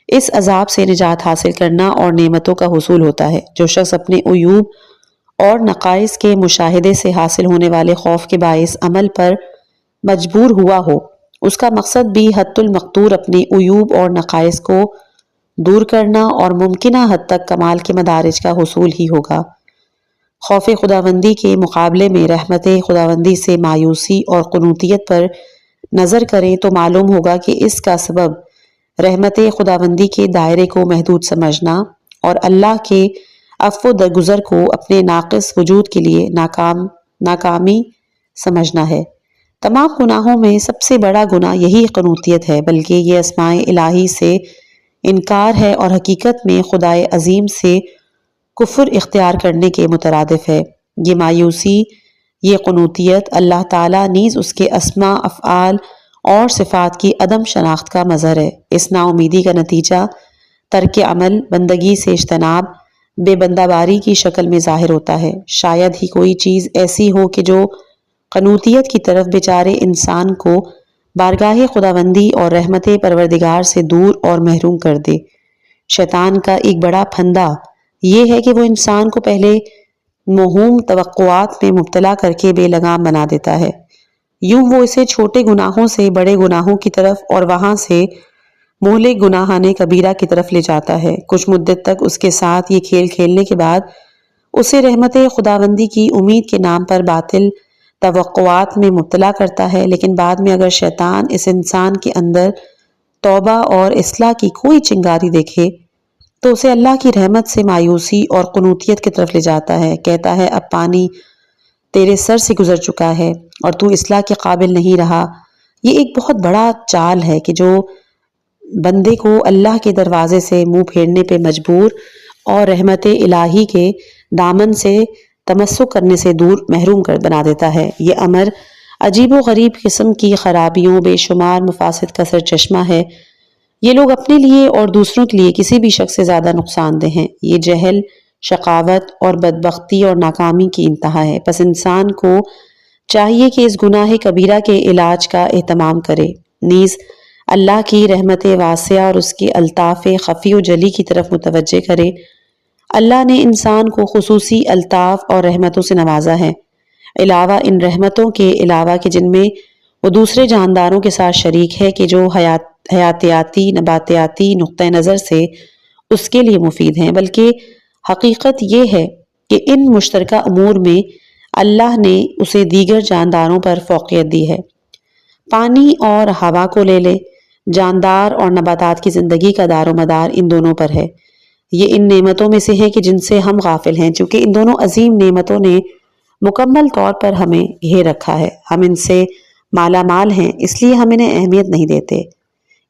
اس عذاب سے نجات حاصل کرنا اور نعمتوں کا حصول ہوتا ہے۔ جو شخص اپنے عیوب اور نقائص کے مشاہدے سے حاصل ہونے والے خوف کے باعث عمل پر مجبور ہوا ہو، اس کا مقصد بھی حد المقدور اپنے عیوب اور نقائص کو دور کرنا اور ممکنہ حد تک کمال کے مدارج کا حصول ہی ہوگا۔ خوف خداوندی کے مقابلے میں رحمت خداوندی سے مایوسی اور قنوطیت پر نظر کریں تو معلوم ہوگا کہ اس کا سبب رحمت خداوندی کے دائرے کو محدود سمجھنا اور اللہ کے عفو درگزر کو اپنے ناقص وجود کے لیے ناکامی سمجھنا ہے۔ تمام گناہوں میں سب سے بڑا گناہ یہی قنوطیت ہے، بلکہ یہ اسماء الہی سے انکار ہے اور حقیقت میں خدائے عظیم سے کفر اختیار کرنے کے مترادف ہے۔ یہ مایوسی، یہ قنوطیت اللہ تعالیٰ نیز اس کے اسماء، افعال اور صفات کی عدم شناخت کا مظہر ہے۔ اس نا امیدی کا نتیجہ ترک عمل، بندگی سے اجتناب، بے بندہ باری کی شکل میں ظاہر ہوتا ہے۔ شاید ہی کوئی چیز ایسی ہو کہ جو قنوطیت کی طرف بیچارے انسان کو بارگاہ خداوندی اور رحمت پروردگار سے دور اور محروم کر دے۔ شیطان کا ایک بڑا پھندا یہ ہے کہ وہ انسان کو پہلے موہوم توقعات میں مبتلا کر کے بے لگام بنا دیتا ہے۔ یوں وہ اسے چھوٹے گناہوں سے بڑے گناہوں کی طرف اور وہاں سے مہلک گناہان کبیرہ کی طرف لے جاتا ہے۔ کچھ مدت تک اس کے ساتھ یہ کھیل کھیلنے کے بعد اسے رحمت خداوندی کی امید کے نام پر باطل توقعات میں مبتلا کرتا ہے، لیکن بعد میں اگر شیطان اس انسان کے اندر توبہ اور اصلاح کی کوئی چنگاری دیکھے تو اسے اللہ کی رحمت سے مایوسی اور قنوطیت کی طرف لے جاتا ہے، کہتا ہے اب پانی تیرے سر سے گزر چکا ہے اور تو اصلاح کے قابل نہیں رہا۔ یہ ایک بہت بڑا چال ہے کہ جو بندے کو اللہ کے دروازے سے منہ پھیرنے پہ مجبور اور رحمت الہی کے دامن سے تمسک کرنے سے دور محروم کر بنا دیتا ہے۔ یہ امر عجیب و غریب قسم کی خرابیوں، بے شمار مفاسد کا سرچشمہ ہے۔ یہ لوگ اپنے لیے اور دوسروں کے لیے کسی بھی شخص سے زیادہ نقصان دہ ہیں۔ یہ جہل، شقاوت اور بدبختی اور ناکامی کی انتہا ہے۔ پس انسان کو چاہیے کہ اس گناہ کبیرہ کے علاج کا اہتمام کرے، نیز اللہ کی رحمت واسعہ اور اس کی الطاف خفی و جلی کی طرف متوجہ کرے۔ اللہ نے انسان کو خصوصی الطاف اور رحمتوں سے نوازا ہے، علاوہ ان رحمتوں کے علاوہ کہ جن میں وہ دوسرے جانداروں کے ساتھ شریک ہے کہ جو حیاتیاتی، نباتیاتی نقطہ نظر سے اس کے لیے مفید ہیں، بلکہ حقیقت یہ ہے کہ ان مشترکہ امور میں اللہ نے اسے دیگر جانداروں پر فوقیت دی ہے۔ پانی اور ہوا کو لے لے، جاندار اور نباتات کی زندگی کا دار و مدار ان دونوں پر ہے۔ یہ ان نعمتوں میں سے ہے کہ جن سے ہم غافل ہیں، چونکہ ان دونوں عظیم نعمتوں نے مکمل طور پر ہمیں گھیر رکھا ہے۔ ہم ان سے مالا مال ہیں، اس لیے ہم انہیں اہمیت نہیں دیتے۔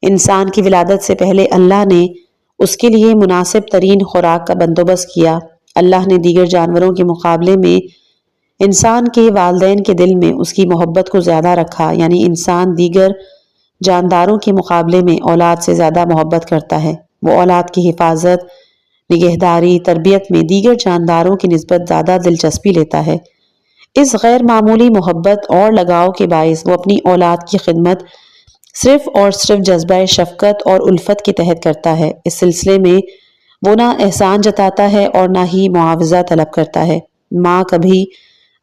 انسان کی ولادت سے پہلے اللہ نے اس کے لیے مناسب ترین خوراک کا بندوبست کیا۔ اللہ نے دیگر جانوروں کے مقابلے میں انسان کے والدین کے دل میں اس کی محبت کو زیادہ رکھا، یعنی انسان دیگر جانداروں کے مقابلے میں اولاد سے زیادہ محبت کرتا ہے۔ وہ اولاد کی حفاظت، نگہداری، تربیت میں دیگر جانداروں کی نسبت زیادہ دلچسپی لیتا ہے۔ اس غیر معمولی محبت اور لگاؤ کے باعث وہ اپنی اولاد کی خدمت صرف اور صرف جذبہ شفقت اور الفت کے تحت کرتا ہے۔ اس سلسلے میں وہ نہ احسان جتاتا ہے اور نہ ہی معاوضہ طلب کرتا ہے۔ ماں کبھی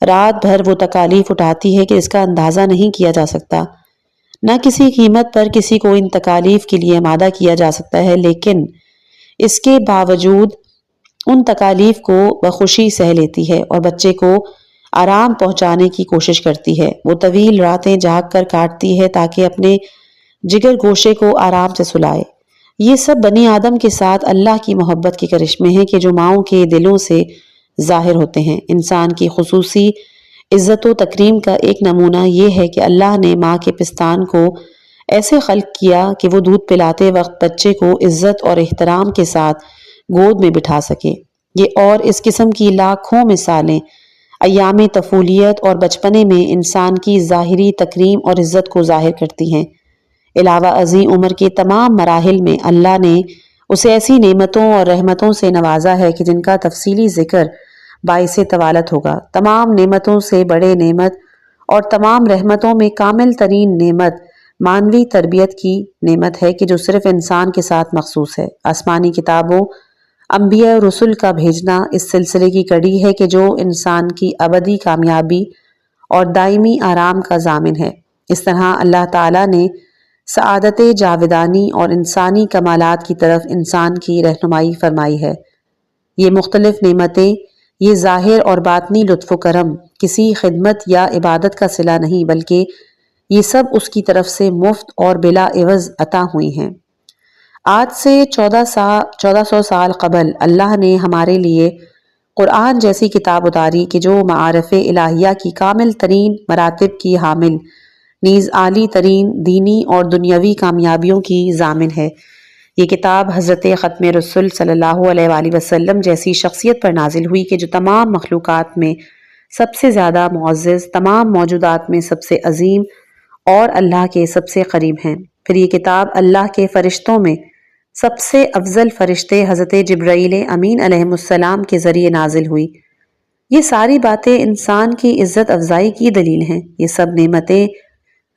رات بھر وہ تکالیف اٹھاتی ہے کہ اس کا اندازہ نہیں کیا جا سکتا۔ نہ کسی قیمت پر کسی کو ان تکالیف کے لیے آمادہ کیا جا سکتا ہے، لیکن اس کے باوجود ان تکالیف کو بخوشی سہ لیتی ہے اور بچے کو آرام پہنچانے کی کوشش کرتی ہے۔ وہ طویل راتیں جاگ کر کاٹتی ہے تاکہ اپنے جگر گوشے کو آرام سے سلائے۔ یہ سب بنی آدم کے ساتھ اللہ کی محبت کے کرشمے ہیں کہ جو ماؤں کے دلوں سے ظاہر ہوتے ہیں۔ انسان کی خصوصی عزت و تکریم کا ایک نمونہ یہ ہے کہ اللہ نے ماں کے پستان کو ایسے خلق کیا کہ وہ دودھ پلاتے وقت بچے کو عزت اور احترام کے ساتھ گود میں بٹھا سکے۔ یہ اور اس قسم کی لاکھوں مثالیں ایام طفولیت اور بچپنے میں انسان کی ظاہری تکریم اور عزت کو ظاہر کرتی ہیں۔ علاوہ ازیں عمر کے تمام مراحل میں اللہ نے اسے ایسی نعمتوں اور رحمتوں سے نوازا ہے کہ جن کا تفصیلی ذکر باعث طوالت ہوگا۔ تمام نعمتوں سے بڑے نعمت اور تمام رحمتوں میں کامل ترین نعمت مانوی تربیت کی نعمت ہے کہ جو صرف انسان کے ساتھ مخصوص ہے۔ آسمانی کتابوں، انبیاء اور رسل کا بھیجنا اس سلسلے کی کڑی ہے کہ جو انسان کی ابدی کامیابی اور دائمی آرام کا ضامن ہے۔ اس طرح اللہ تعالیٰ نے سعادت جاودانی اور انسانی کمالات کی طرف انسان کی رہنمائی فرمائی ہے۔ یہ مختلف نعمتیں، یہ ظاہر اور باطنی لطف و کرم کسی خدمت یا عبادت کا صلہ نہیں، بلکہ یہ سب اس کی طرف سے مفت اور بلا عوض عطا ہوئی ہیں۔ آج سے 1400 سال قبل اللہ نے ہمارے لیے قرآن جیسی کتاب اتاری کہ جو معارف الہیہ کی کامل ترین مراتب کی حامل، نیز عالی ترین دینی اور دنیاوی کامیابیوں کی ضامن ہے۔ یہ کتاب حضرت ختم رسول صلی اللہ علیہ وآلہ وسلم جیسی شخصیت پر نازل ہوئی کہ جو تمام مخلوقات میں سب سے زیادہ معزز، تمام موجودات میں سب سے عظیم اور اللہ کے سب سے قریب ہیں۔ پھر یہ کتاب اللہ کے فرشتوں میں سب سے افضل فرشتے حضرت جبرائیل امین علیہ السلام کے ذریعے نازل ہوئی۔ یہ ساری باتیں انسان کی عزت افزائی کی دلیل ہیں۔ یہ سب نعمتیں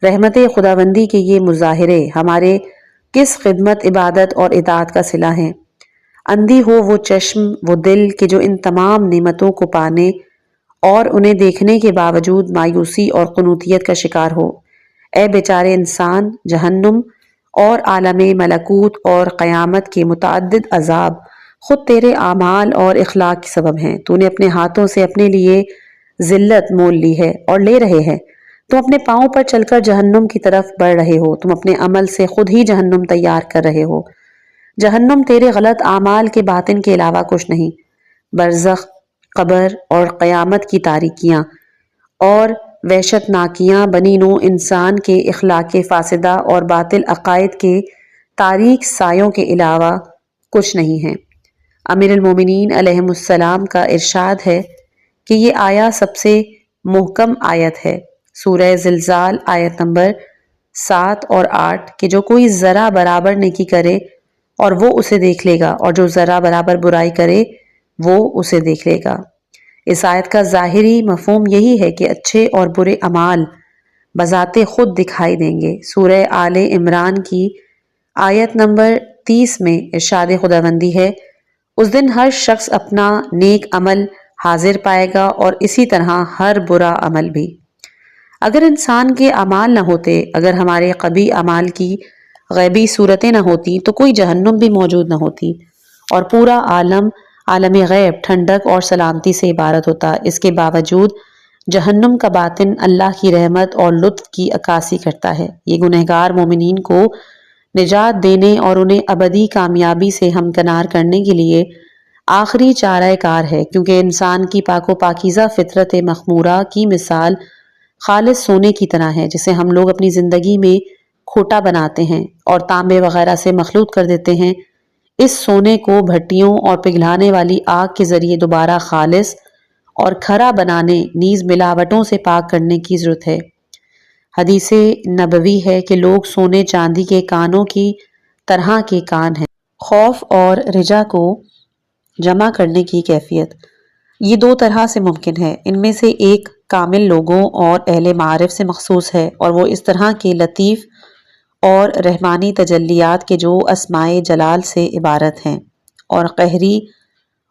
رحمت خداوندی کے یہ مظاہرے ہمارے کس خدمت، عبادت اور اطاعت کا صلہ ہیں۔ اندھی ہو وہ چشم، وہ دل کہ جو ان تمام نعمتوں کو پانے اور انہیں دیکھنے کے باوجود مایوسی اور قنوطیت کا شکار ہو۔ اے بیچارے انسان، جہنم اور عالم ملکوت اور قیامت کے متعدد عذاب خود تیرے اعمال اور اخلاق کے سبب ہیں۔ تو نے اپنے ہاتھوں سے اپنے لیے ذلت مول لی ہے اور لے رہے ہیں۔ تم اپنے پاؤں پر چل کر جہنم کی طرف بڑھ رہے ہو۔ تم اپنے عمل سے خود ہی جہنم تیار کر رہے ہو۔ جہنم تیرے غلط اعمال کے باطن کے علاوہ کچھ نہیں۔ برزخ، قبر اور قیامت کی تاریکیاں اور وحشت ناکیاں بنی نوع انسان کے اخلاق فاسدہ اور باطل عقائد کے تاریک سایوں کے علاوہ کچھ نہیں ہیں۔ امیر المومنین علیہ السلام کا ارشاد ہے کہ یہ آیت سب سے محکم آیت ہے۔ سورہ زلزال آیت نمبر 7 اور 8 کہ جو کوئی ذرہ برابر نیکی کرے اور وہ اسے دیکھ لے گا، اور جو ذرہ برابر برائی کرے وہ اسے دیکھ لے گا۔ اس آیت کا ظاہری مفہوم یہی ہے کہ اچھے اور برے اعمال بذات خود دکھائی دیں گے۔ سورہ آل عمران کی آیت نمبر 30 میں ارشاد خداوندی ہے، اس دن ہر شخص اپنا نیک عمل حاضر پائے گا اور اسی طرح ہر برا عمل بھی۔ اگر انسان کے اعمال نہ ہوتے، اگر ہمارے قبیح اعمال کی غیبی صورتیں نہ ہوتی تو کوئی جہنم بھی موجود نہ ہوتی اور پورا عالم غیب ٹھنڈک اور سلامتی سے عبارت ہوتا۔ اس کے باوجود جہنم کا باطن اللہ کی رحمت اور لطف کی عکاسی کرتا ہے۔ یہ گنہگار مومنین کو نجات دینے اور انہیں ابدی کامیابی سے ہمکنار کرنے کے لیے آخری چارہ کار ہے، کیونکہ انسان کی پاک و پاکیزہ فطرت مخمورہ کی مثال خالص سونے کی طرح ہے، جسے ہم لوگ اپنی زندگی میں کھوٹا بناتے ہیں اور تانبے وغیرہ سے مخلوط کر دیتے ہیں۔ اس سونے کو بھٹیوں اور پگھلانے والی آگ کے ذریعے دوبارہ خالص اور کھرا بنانے نیز ملاوٹوں سے پاک کرنے کی ضرورت ہے۔ حدیث نبوی ہے کہ لوگ سونے چاندی کے کانوں کی طرح کے کان ہیں۔ خوف اور رجا کو جمع کرنے کی کیفیت، یہ دو طرح سے ممکن ہے۔ ان میں سے ایک کامل لوگوں اور اہل معارف سے مخصوص ہے، اور وہ اس طرح کے لطیف اور رحمانی تجلیات کے جو اسماء جلال سے عبارت ہیں، اور قہری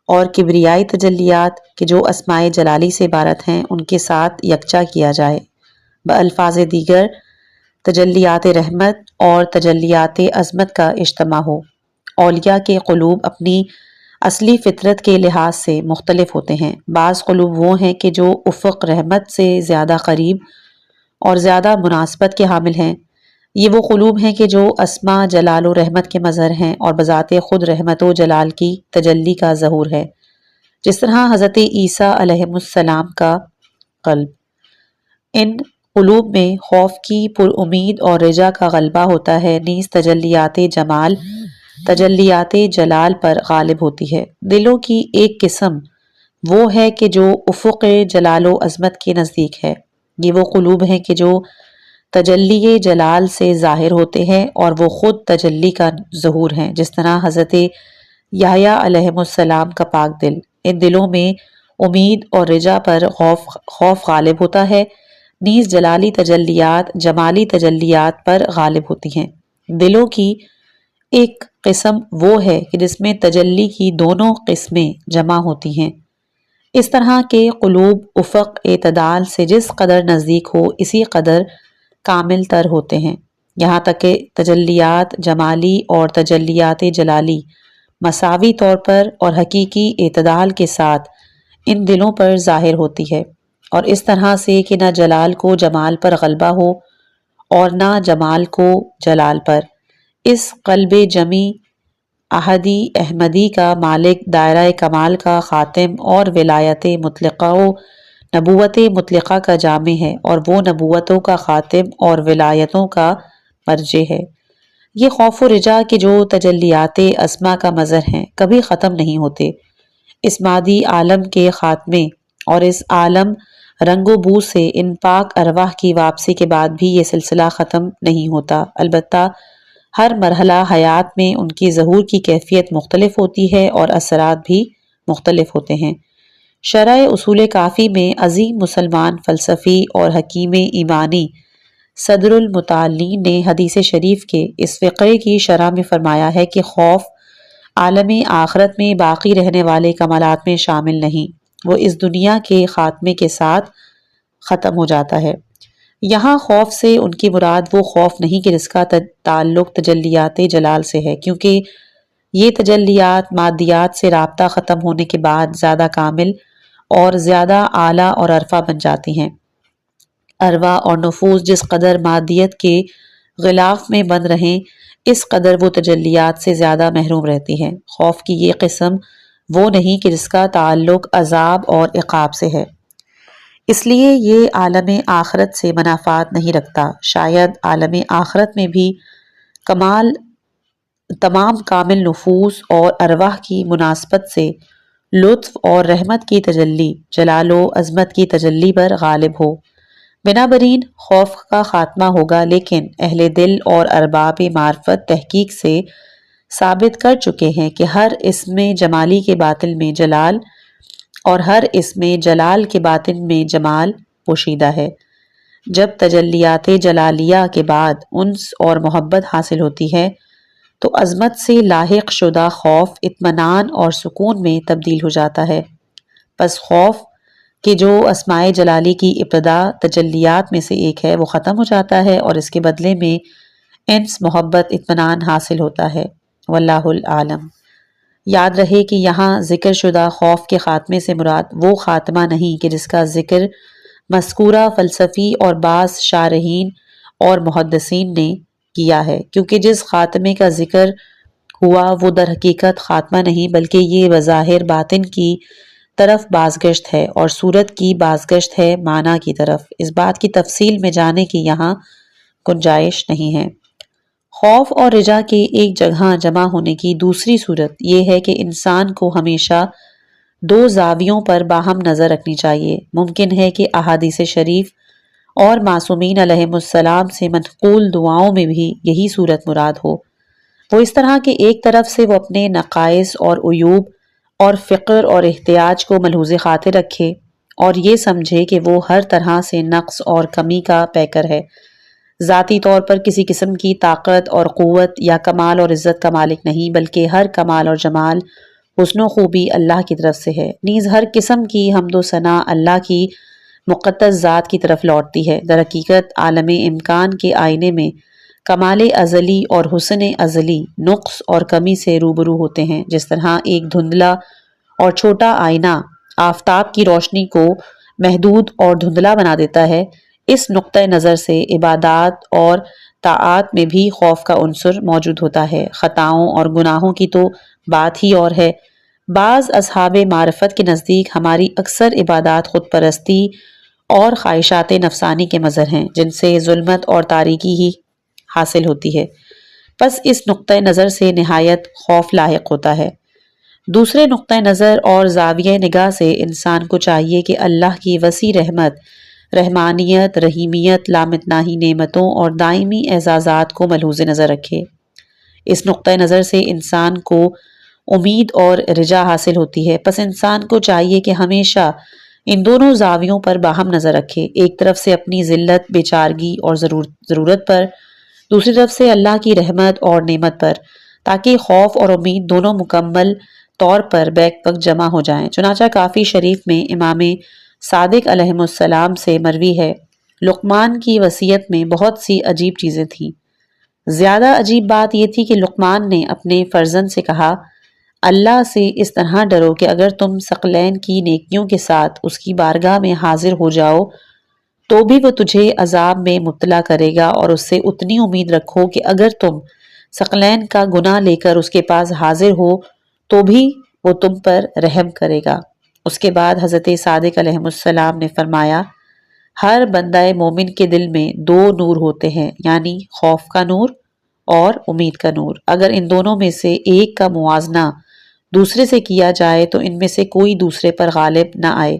اور کبریائی تجلیات کے جو اسماء جلالی سے عبارت ہیں ان کے ساتھ یکجا کیا جائے۔ بالفاظ دیگر تجلیات رحمت اور تجلیات عظمت کا اجتماع ہو۔ اولیاء کے قلوب اپنی اصلی فطرت کے لحاظ سے مختلف ہوتے ہیں۔ بعض قلوب وہ ہیں کہ جو افق رحمت سے زیادہ قریب اور زیادہ مناسبت کے حامل ہیں۔ یہ وہ قلوب ہیں کہ جو اسماء جلال و رحمت کے مظہر ہیں اور بذات خود رحمت و جلال کی تجلی کا ظہور ہے، جس طرح حضرت عیسیٰ علیہ السلام کا قلب۔ ان قلوب میں خوف کی پر امید اور رجا کا غلبہ ہوتا ہے، نیز تجلیات جمال تجلیات جلال پر غالب ہوتی ہے۔ دلوں کی ایک قسم وہ ہے کہ جو افق جلال و عظمت کے نزدیک ہے۔ یہ وہ قلوب ہیں کہ جو تجلی جلال سے ظاہر ہوتے ہیں اور وہ خود تجلی کا ظہور ہیں، جس طرح حضرت یحییٰ علیہ السلام کا پاک دل۔ ان دلوں میں امید اور رجا پر خوف غالب ہوتا ہے، نیز جلالی تجلیات جمالی تجلیات پر غالب ہوتی ہیں۔ دلوں کی ایک قسم وہ ہے کہ جس میں تجلی کی دونوں قسمیں جمع ہوتی ہیں۔ اس طرح کے قلوب افق اعتدال سے جس قدر نزدیک ہو اسی قدر کامل تر ہوتے ہیں، یہاں تک کہ تجلیات جمالی اور تجلیات جلالی مساوی طور پر اور حقیقی اعتدال کے ساتھ ان دلوں پر ظاہر ہوتی ہے، اور اس طرح سے کہ نہ جلال کو جمال پر غلبہ ہو اور نہ جمال کو جلال پر۔ اس قلب جمی احدی احمدی کا مالک دائرہ کمال کا خاتم اور ولایت مطلقہ و نبوت مطلقہ کا جامع ہے، اور وہ نبوتوں کا خاتم اور ولایتوں کا مرجع ہے۔ یہ خوف و رجا کے جو تجلیات اسما کا مظہر ہیں کبھی ختم نہیں ہوتے۔ اس مادی عالم کے خاتمے اور اس عالم رنگ و بو سے ان پاک ارواح کی واپسی کے بعد بھی یہ سلسلہ ختم نہیں ہوتا، البتہ ہر مرحلہ حیات میں ان کی ظہور کی کیفیت مختلف ہوتی ہے اور اثرات بھی مختلف ہوتے ہیں۔ شرح اصول کافی میں عظیم مسلمان فلسفی اور حکیم ایمانی صدر المتعلین نے حدیث شریف کے اس فقرے کی شرح میں فرمایا ہے کہ خوف عالم آخرت میں باقی رہنے والے کمالات میں شامل نہیں، وہ اس دنیا کے خاتمے کے ساتھ ختم ہو جاتا ہے۔ یہاں خوف سے ان کی مراد وہ خوف نہیں کہ جس کا تعلق تجلیات جلال سے ہے، کیونکہ یہ تجلیات مادیات سے رابطہ ختم ہونے کے بعد زیادہ کامل اور زیادہ اعلیٰ اور عرفہ بن جاتی ہیں۔ ارواح اور نفوس جس قدر مادیت کے غلاف میں بند رہیں اس قدر وہ تجلیات سے زیادہ محروم رہتی ہیں۔ خوف کی یہ قسم وہ نہیں کہ جس کا تعلق عذاب اور عقاب سے ہے، اس لیے یہ عالم آخرت سے منافات نہیں رکھتا۔ شاید عالم آخرت میں بھی تمام کامل نفوس اور ارواح کی مناسبت سے لطف اور رحمت کی تجلی جلال و عظمت کی تجلی پر غالب ہو۔ بنابراین خوف کا خاتمہ ہوگا، لیکن اہل دل اور ارباب معرفت تحقیق سے ثابت کر چکے ہیں کہ ہر اسم جمالی کے باطن میں جلال اور ہر اسم جلال کے باطن میں جمال پوشیدہ ہے۔ جب تجلیات جلالیہ کے بعد انس اور محبت حاصل ہوتی ہے تو عظمت سے لاحق شدہ خوف اطمینان اور سکون میں تبدیل ہو جاتا ہے۔ پس خوف کہ جو اسماء جلالی کی ابتدا تجلیات میں سے ایک ہے وہ ختم ہو جاتا ہے اور اس کے بدلے میں انس محبت اطمینان حاصل ہوتا ہے۔ واللہ العالم۔ یاد رہے کہ یہاں ذکر شدہ خوف کے خاتمے سے مراد وہ خاتمہ نہیں کہ جس کا ذکر مذکورہ فلسفی اور بعض شارحین اور محدثین نے کیا ہے، کیونکہ جس خاتمے کا ذکر ہوا وہ در حقیقت خاتمہ نہیں بلکہ یہ بظاہر باطن کی طرف بازگشت ہے اور صورت کی بازگشت ہے معنی کی طرف۔ اس بات کی تفصیل میں جانے کی یہاں گنجائش نہیں ہے۔ خوف اور رجا کے ایک جگہ جمع ہونے کی دوسری صورت یہ ہے کہ انسان کو ہمیشہ دو زاویوں پر باہم نظر رکھنی چاہیے۔ ممکن ہے کہ احادیث شریف اور معصومین علیہم السلام سے منقول دعاؤں میں بھی یہی صورت مراد ہو۔ وہ اس طرح کہ ایک طرف سے وہ اپنے نقائص اور عیوب اور فقر اور احتیاج کو ملحوظ خاطر رکھے اور یہ سمجھے کہ وہ ہر طرح سے نقص اور کمی کا پیکر ہے، ذاتی طور پر کسی قسم کی طاقت اور قوت یا کمال اور عزت کا مالک نہیں، بلکہ ہر کمال اور جمال، حسن و خوبی اللہ کی طرف سے ہے۔ نیز ہر قسم کی حمد و ثنا اللہ کی مقدس ذات کی طرف لوٹتی ہے۔ در حقیقت عالم امکان کے آئینے میں کمال ازلی اور حسن ازلی نقص اور کمی سے روبرو ہوتے ہیں۔ جس طرح ایک دھندلا اور چھوٹا آئینہ آفتاب کی روشنی کو محدود اور دھندلا بنا دیتا ہے، اس نقطۂ نظر سے عبادات اور طاعات میں بھی خوف کا عنصر موجود ہوتا ہے۔ خطاؤں اور گناہوں کی تو بات ہی اور ہے۔ بعض اصحاب معرفت کے نزدیک ہماری اکثر عبادات خود پرستی اور خواہشات نفسانی کے مظہر ہیں، جن سے ظلمت اور تاریکی ہی حاصل ہوتی ہے۔ پس اس نقطۂ نظر سے نہایت خوف لاحق ہوتا ہے۔ دوسرے نقطۂ نظر اور زاویہ نگاہ سے انسان کو چاہیے کہ اللہ کی وسیع رحمت، رحمانیت، رحیمیت، لامتناہی نعمتوں اور دائمی اعزازات کو ملحوظ نظر رکھے۔ اس نقطۂ نظر سے انسان کو امید اور رجا حاصل ہوتی ہے۔ پس انسان کو چاہیے کہ ہمیشہ ان دونوں زاویوں پر باہم نظر رکھے، ایک طرف سے اپنی ذلت، بیچارگی اور ضرورت پر، دوسری طرف سے اللہ کی رحمت اور نعمت پر، تاکہ خوف اور امید دونوں مکمل طور پر بیک وقت جمع ہو جائیں۔ چنانچہ کافی شریف میں امام صادق علیہ السلام سے مروی ہے، لقمان کی وصیت میں بہت سی عجیب چیزیں تھیں۔ زیادہ عجیب بات یہ تھی کہ لقمان نے اپنے فرزند سے کہا، اللہ سے اس طرح ڈرو کہ اگر تم ثقلین کی نیکیوں کے ساتھ اس کی بارگاہ میں حاضر ہو جاؤ تو بھی وہ تجھے عذاب میں مبتلا کرے گا، اور اس سے اتنی امید رکھو کہ اگر تم ثقلین کا گناہ لے کر اس کے پاس حاضر ہو تو بھی وہ تم پر رحم کرے گا۔ اس کے بعد حضرت صادق علیہ السلام نے فرمایا، ہر بندہ مومن کے دل میں دو نور ہوتے ہیں، یعنی خوف کا نور اور امید کا نور۔ اگر ان دونوں میں سے ایک کا موازنہ دوسرے سے کیا جائے تو ان میں سے کوئی دوسرے پر غالب نہ آئے۔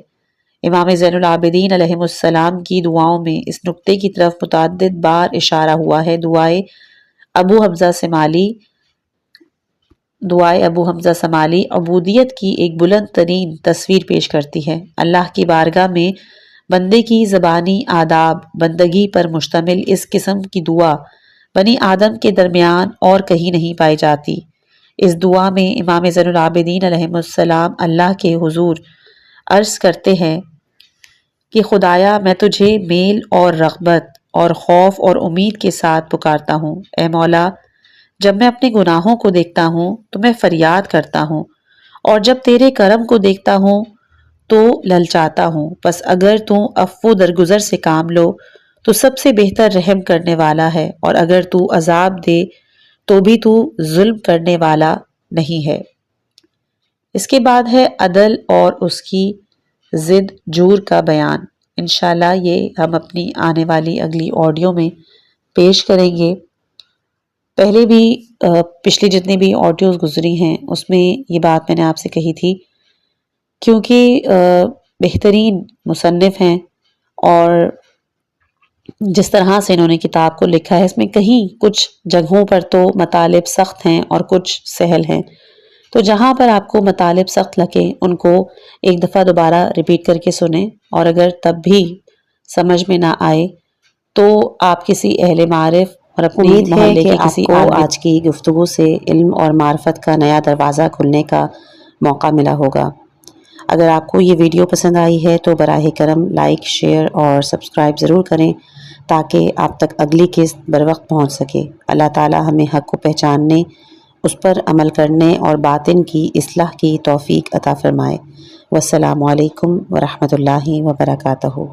امام زین العابدین علیہ السلام کی دعاؤں میں اس نقطے کی طرف متعدد بار اشارہ ہوا ہے۔ دعائے ابو حمزہ سمالی عبودیت کی ایک بلند ترین تصویر پیش کرتی ہے۔ اللہ کی بارگاہ میں بندے کی زبانی آداب بندگی پر مشتمل اس قسم کی دعا بنی آدم کے درمیان اور کہیں نہیں پائی جاتی۔ اس دعا میں امام زین العابدین علیہ السلام اللہ کے حضور عرض کرتے ہیں کہ خدایا، میں تجھے میل اور رغبت اور خوف اور امید کے ساتھ پکارتا ہوں۔ اے مولا، جب میں اپنے گناہوں کو دیکھتا ہوں تو میں فریاد کرتا ہوں، اور جب تیرے کرم کو دیکھتا ہوں تو للچاتا ہوں۔ پس اگر تو عفو درگزر سے کام لو تو سب سے بہتر رحم کرنے والا ہے، اور اگر تو عذاب دے تو بھی تو ظلم کرنے والا نہیں ہے۔ اس کے بعد ہے عدل اور اس کی ضد جور کا بیان۔ انشاءاللہ یہ ہم اپنی آنے والی اگلی آڈیو میں پیش کریں گے۔ پہلے بھی پچھلی جتنی بھی آڈیوز گزری ہیں اس میں یہ بات میں نے آپ سے کہی تھی، کیونکہ بہترین مصنف ہیں اور جس طرح سے انہوں نے کتاب کو لکھا ہے، اس میں کہیں کچھ جگہوں پر تو مطالب سخت ہیں اور کچھ سہل ہیں، تو جہاں پر آپ کو مطالب سخت لگیں ان کو ایک دفعہ دوبارہ ریپیٹ کر کے سنیں، اور اگر تب بھی سمجھ میں نہ آئے تو آپ کسی اہل معرف اور اپنے محلے کے کسی عالم آج کی گفتگو سے علم اور معرفت کا نیا دروازہ کھلنے کا موقع ملا ہوگا۔ اگر آپ کو یہ ویڈیو پسند آئی ہے تو براہ کرم لائک، شیئر اور سبسکرائب ضرور کریں تاکہ آپ تک اگلی قسط بروقت پہنچ سکے۔ اللہ تعالی ہمیں حق کو پہچاننے، اس پر عمل کرنے اور باطن کی اصلاح کی توفیق عطا فرمائے۔ والسلام علیکم ورحمۃ اللہ وبرکاتہ۔